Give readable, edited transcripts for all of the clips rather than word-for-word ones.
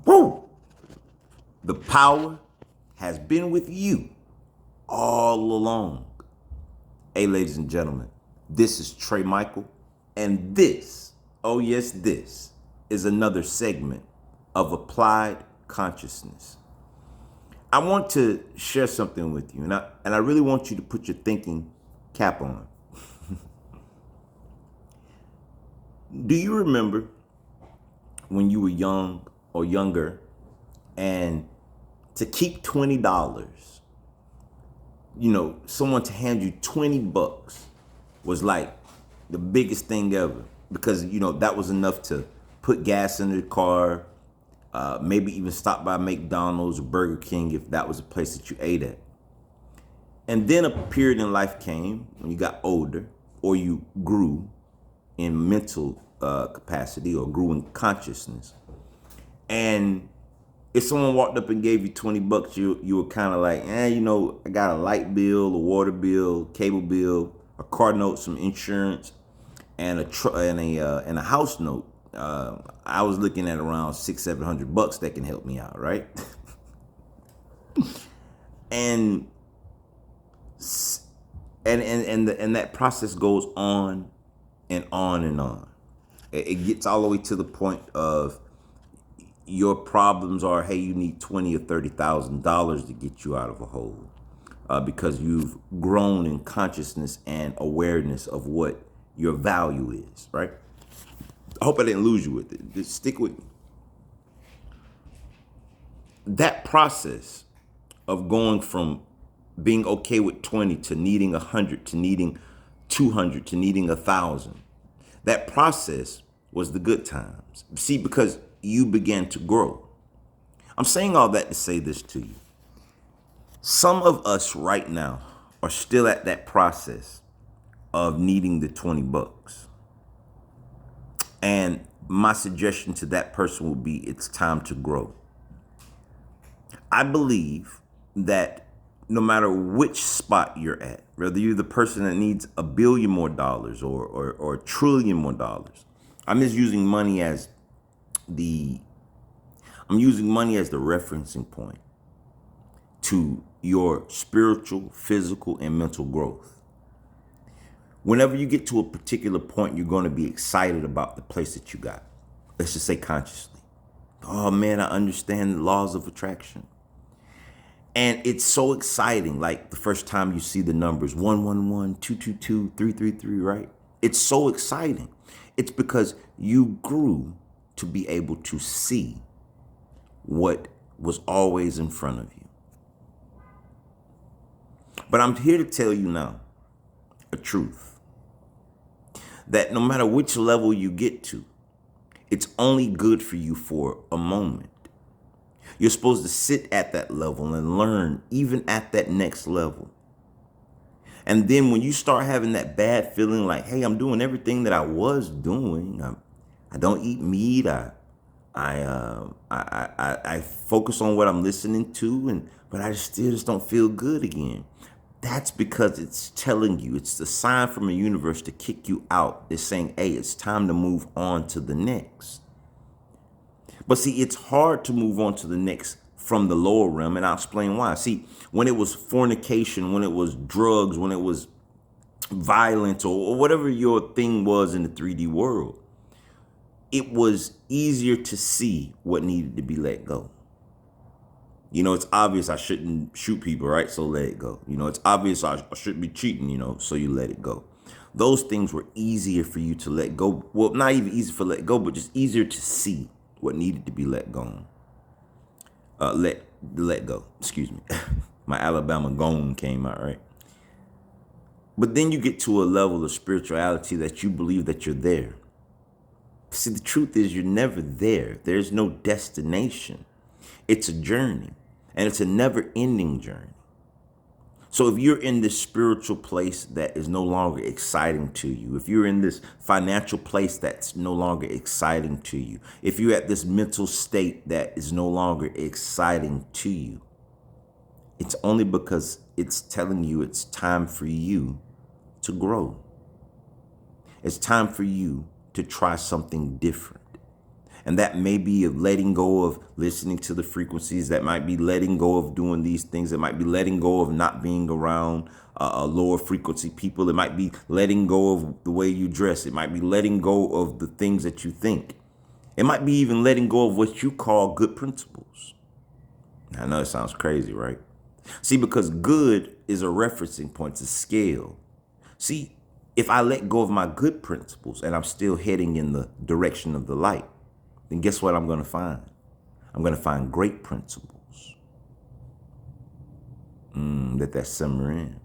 Woo! The power has been with you all along. Hey, ladies and gentlemen, this is Trey Michael, and this, oh yes, this is another segment of Applied Consciousness. I want to share something with you, and I really want you to put your thinking cap on. Do you remember when you were young or younger, and to keep $20, someone to hand you $20 was like the biggest thing ever, because that was enough to put gas in the car, maybe even stop by McDonald's or Burger King if that was a place that you ate at. And then a period in life came when you got older, or you grew in mental capacity, or grew in consciousness. And if someone walked up and gave you $20, you were kind of like, I got a light bill, a water bill, cable bill, a car note, some insurance, and a house note. I was looking at around $600-700 that can help me out, right? and that process goes on and on and on. It gets all the way to the point of your problems are, hey, you need $20,000 or $30,000 to get you out of a hole, because you've grown in consciousness and awareness of what your value is, right? I hope I didn't lose you with it. Just stick with me. That process of going from being okay with 20 to needing 100 to needing 200 to needing 1,000, that process was the good times. See, because you began to grow. I'm saying all that to say this to you. Some of us right now are still at that process of needing the $20. And my suggestion to that person would be, it's time to grow. I believe that no matter which spot you're at, whether you're the person that needs $1 billion more dollars or $1 trillion more dollars, I'm using money as the referencing point to your spiritual, physical, and mental growth. Whenever you get to a particular point, you're going to be excited about the place that you got. Let's just say consciously. Oh man, I understand the laws of attraction. And it's so exciting, like the first time you see the numbers 111, 222, 333, right? It's so exciting. It's because you grew to be able to see what was always in front of you. But I'm here to tell you now a truth, that no matter which level you get to, it's only good for you for a moment. You're supposed to sit at that level and learn even at that next level. And then when you start having that bad feeling like, hey, I'm doing everything that I was doing. I don't eat meat. I focus on what I'm listening to, but I still just don't feel good again. That's because it's telling you, it's the sign from the universe to kick you out. It's saying, hey, it's time to move on to the next. But see, it's hard to move on to the next from the lower realm, and I'll explain why. See, when it was fornication, when it was drugs, when it was violence, or whatever your thing was in the 3D world, it was easier to see what needed to be let go. It's obvious I shouldn't shoot people, right? So let it go. It's obvious I shouldn't be cheating, so you let it go. Those things were easier for you to let go. Well, not even easy for let go, but just easier to see what needed to be let go. Let go. Excuse me. My Alabama gone came out, right? But then you get to a level of spirituality that you believe that you're there. See, the truth is you're never there. There's no destination. It's a journey, and it's a never-ending journey. So if you're in this spiritual place that is no longer exciting to you, if you're in this financial place that's no longer exciting to you, if you're at this mental state that is no longer exciting to you, it's only because it's telling you it's time for you to grow. It's time for you to try something different. And that may be of letting go of listening to the frequencies. That might be letting go of doing these things. It might be letting go of not being around lower frequency people. It might be letting go of the way you dress. It might be letting go of the things that you think. It might be even letting go of what you call good principles. I know it sounds crazy, right? See, because good is a referencing point, it's a scale. See, if I let go of my good principles and I'm still heading in the direction of the light, then guess what I'm going to find? I'm going to find great principles. Let that simmer in.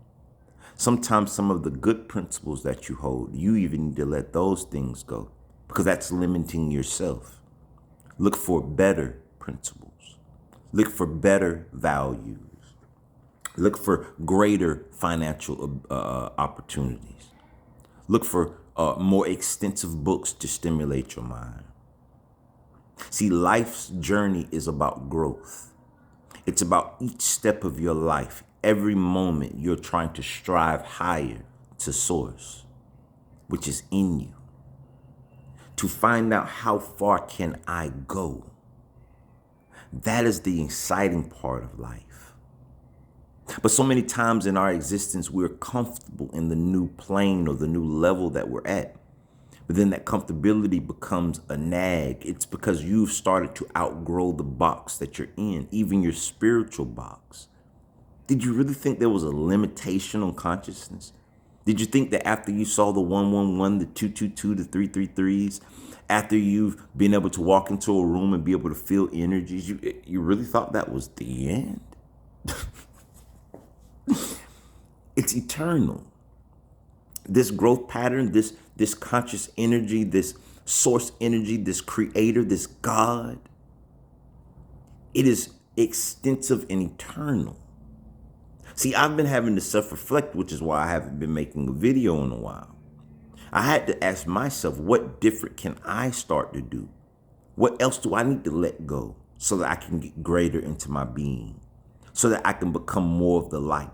Sometimes some of the good principles that you hold, you even need to let those things go because that's limiting yourself. Look for better principles. Look for better values. Look for greater financial opportunities. Look for more extensive books to stimulate your mind. See, life's journey is about growth. It's about each step of your life. Every moment you're trying to strive higher to source, which is in you. To find out how far can I go. That is the exciting part of life. But so many times in our existence, we're comfortable in the new plane or the new level that we're at. But then that comfortability becomes a nag. It's because you've started to outgrow the box that you're in, even your spiritual box. Did you really think there was a limitation on consciousness? Did you think that after you saw the 111, the 222, the 333s, after you've been able to walk into a room and be able to feel energies, you really thought that was the end? It's eternal. This growth pattern, this conscious energy, this source energy, this creator, this God, it is extensive and eternal. See, I've been having to self-reflect, which is why I haven't been making a video in a while. I had to ask myself, what different can I start to do? What else do I need to let go so that I can get greater into my being, so that I can become more of the light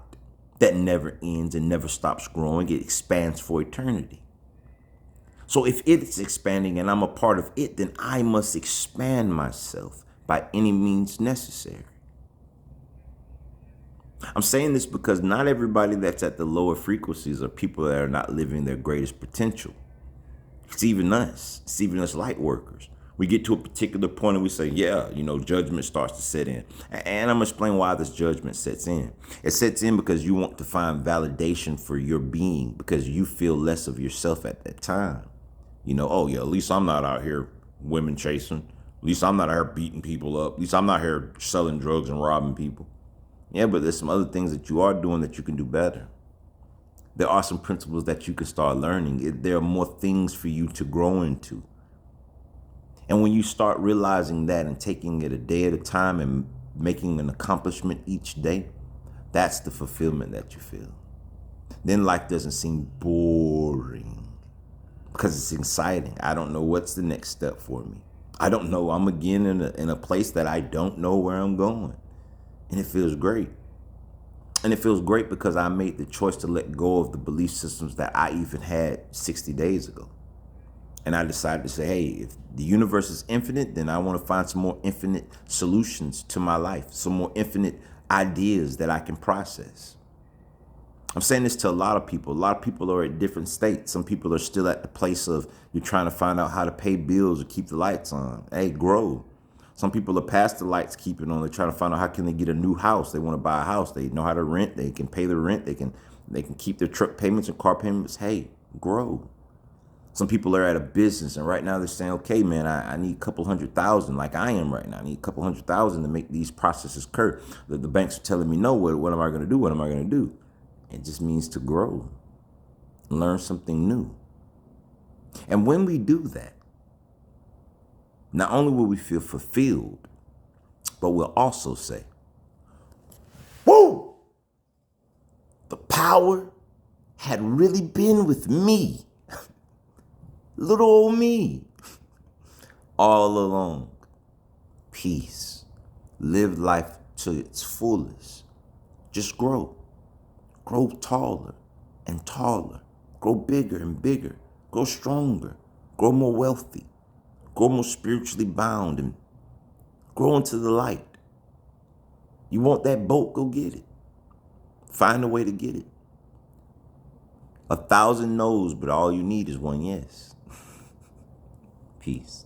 that never ends and never stops growing? It expands for eternity. So if it's expanding and I'm a part of it, then I must expand myself by any means necessary. I'm saying this because not everybody that's at the lower frequencies are people that are not living their greatest potential. It's even us light workers. We get to a particular point and we say, yeah, judgment starts to set in. And I'm going to explain why this judgment sets in. It sets in because you want to find validation for your being because you feel less of yourself at that time. Oh yeah, at least I'm not out here women chasing. At least I'm not out here beating people up. At least I'm not here selling drugs and robbing people. Yeah, but there's some other things that you are doing that you can do better. There are some principles that you can start learning. There are more things for you to grow into. And when you start realizing that and taking it a day at a time and making an accomplishment each day, that's the fulfillment that you feel. Then life doesn't seem boring because it's exciting. I don't know what's the next step for me. I don't know. I'm again in a place that I don't know where I'm going. And it feels great. And it feels great because I made the choice to let go of the belief systems that I even had 60 days ago. And I decided to say, hey, if the universe is infinite, then I want to find some more infinite solutions to my life, some more infinite ideas that I can process. I'm saying this to a lot of people. A lot of people are at different states. Some people are still at the place of you're trying to find out how to pay bills or keep the lights on. Hey, grow. Some people are past the lights keeping on. They're trying to find out how can they get a new house. They want to buy a house. They know how to rent. They can pay the rent. They can keep their truck payments and car payments. Hey, grow. Some people are at a business and right now they're saying, okay, man, I need a couple 100,000 like I am right now. I need a couple 100,000 to make these processes occur. The banks are telling me, no, what am I going to do? What am I going to do? It just means to grow, learn something new. And when we do that, not only will we feel fulfilled, but we'll also say, woo, the power had really been with me, little old me, all along. Peace. Live life to its fullest. Just grow. Grow taller and taller. Grow bigger and bigger. Grow stronger. Grow more wealthy. Grow more spiritually bound and grow into the light. You want that boat? Go get it. Find a way to get it. 1,000 no's, but all you need is one yes. Peace.